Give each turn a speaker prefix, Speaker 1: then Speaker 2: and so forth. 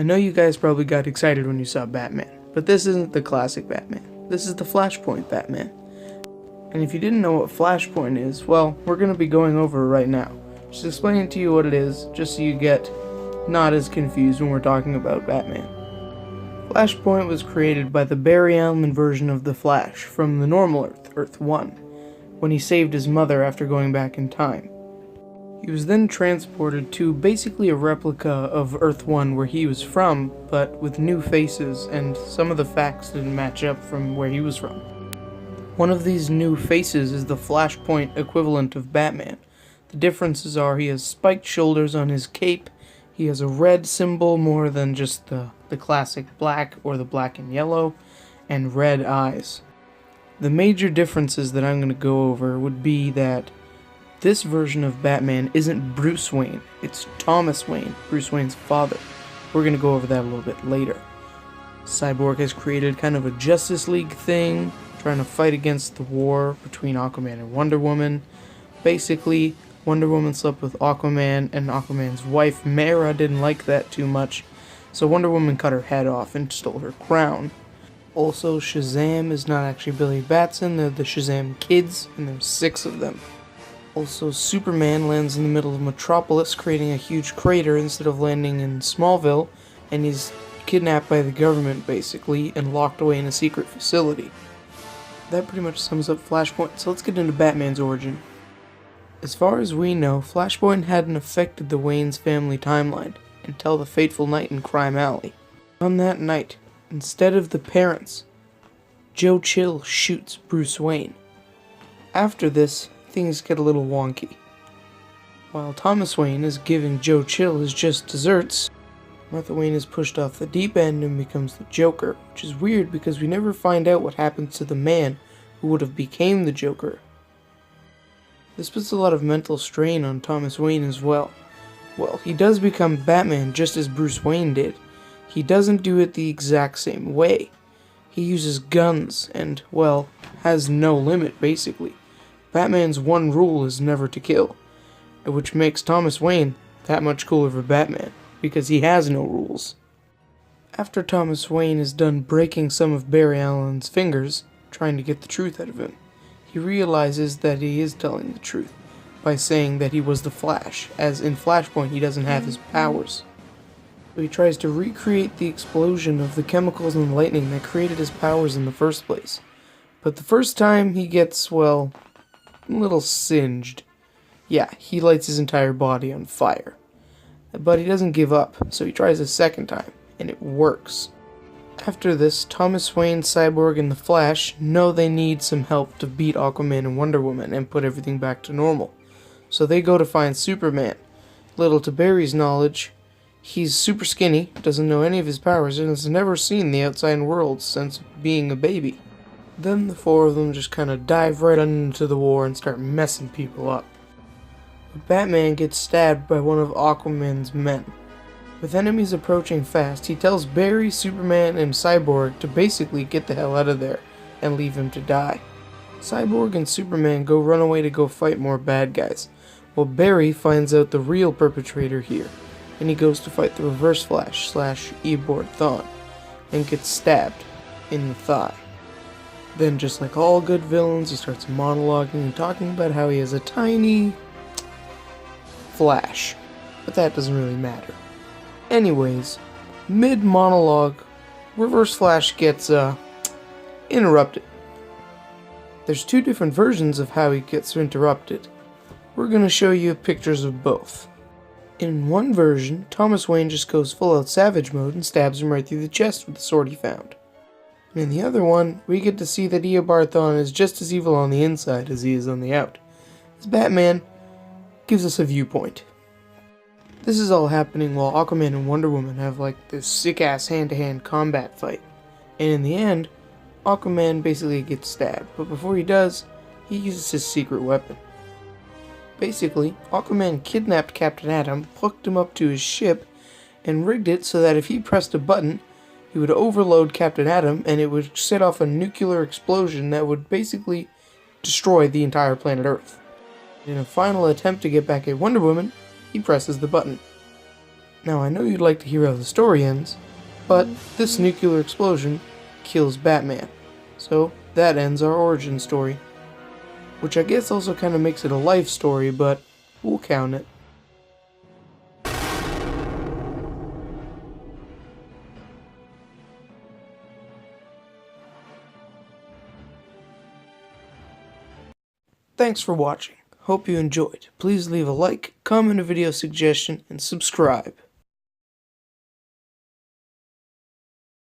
Speaker 1: know you guys probably got excited when you saw Batman, but this isn't the classic Batman. This is the Flashpoint Batman. And if you didn't know what Flashpoint is, well, we're going to be going over it right now. Just explaining to you what it is, just so you get not as confused when we're talking about Batman. Flashpoint was created by the Barry Allen version of the Flash from the normal Earth, Earth 1, when he saved his mother after going back in time. He was then transported to basically a replica of Earth 1 where he was from, but with new faces, and some of the facts didn't match up from where he was from. One of these new faces is the Flashpoint equivalent of Batman. The differences are he has spiked shoulders on his cape, he has a red symbol more than just the classic black or the black and yellow, and red eyes. The major differences that I'm going to go over would be that this version of Batman isn't Bruce Wayne, it's Thomas Wayne, Bruce Wayne's father. We're going to go over that a little bit later. Cyborg has created kind of a Justice League thing, trying to fight against the war between Aquaman and Wonder Woman. Basically, Wonder Woman slept with Aquaman, and Aquaman's wife, Mara, didn't like that too much, so Wonder Woman cut her head off and stole her crown. Also, Shazam is not actually Billy Batson, they're the Shazam kids, and there's 6 of them. Also, Superman lands in the middle of Metropolis, creating a huge crater instead of landing in Smallville, and he's kidnapped by the government, basically, and locked away in a secret facility. That pretty much sums up Flashpoint, so let's get into Batman's origin. As far as we know, Flashpoint hadn't affected the Wayne's family timeline until the fateful night in Crime Alley. On that night, instead of the parents, Joe Chill shoots Bruce Wayne. After this, things get a little wonky. While Thomas Wayne is giving Joe Chill his just desserts, Martha Wayne is pushed off the deep end and becomes the Joker, which is weird because we never find out what happens to the man who would have became the Joker. This puts a lot of mental strain on Thomas Wayne as well. Well, he does become Batman just as Bruce Wayne did. He doesn't do it the exact same way. He uses guns and, well, has no limit basically. Batman's one rule is never to kill, which makes Thomas Wayne that much cooler of a Batman, because he has no rules. After Thomas Wayne is done breaking some of Barry Allen's fingers, trying to get the truth out of him, he realizes that he is telling the truth, by saying that he was the Flash, as in Flashpoint he doesn't have his powers. So he tries to recreate the explosion of the chemicals and lightning that created his powers in the first place. But the first time he gets, well, a little singed. Yeah, he lights his entire body on fire. But he doesn't give up, so he tries a second time, and it works. After this, Thomas Wayne, Cyborg, and the Flash know they need some help to beat Aquaman and Wonder Woman and put everything back to normal. So they go to find Superman. Little to Barry's knowledge, he's super skinny, doesn't know any of his powers, and has never seen the outside world since being a baby. Then the 4 of them just kind of dive right into the war and start messing people up. But Batman gets stabbed by one of Aquaman's men. With enemies approaching fast, he tells Barry, Superman, and Cyborg to basically get the hell out of there and leave him to die. Cyborg and Superman go run away to go fight more bad guys, while Barry finds out the real perpetrator here, and he goes to fight the Reverse Flash / Eobard Thawne, and gets stabbed in the thigh. Then, just like all good villains, he starts monologuing and talking about how he has a tiny flash, but that doesn't really matter. Anyways, mid-monologue, Reverse Flash gets, interrupted. There's 2 different versions of how he gets interrupted. We're gonna show you pictures of both. In one version, Thomas Wayne just goes full-out savage mode and stabs him right through the chest with the sword he found. And in the other one, we get to see that Eobard Thawne is just as evil on the inside as he is on the out. As Batman gives us a viewpoint. This is all happening while Aquaman and Wonder Woman have like this sick-ass hand-to-hand combat fight. And in the end, Aquaman basically gets stabbed, but before he does, he uses his secret weapon. Basically, Aquaman kidnapped Captain Atom, hooked him up to his ship, and rigged it so that if he pressed a button, he would overload Captain Atom, and it would set off a nuclear explosion that would basically destroy the entire planet Earth. In a final attempt to get back at Wonder Woman, he presses the button. Now I know you'd like to hear how the story ends, but this nuclear explosion kills Batman. So that ends our origin story. Which I guess also kind of makes it a life story, but we'll count it. Thanks for watching. Hope you enjoyed. Please leave a like, comment a video suggestion, and subscribe.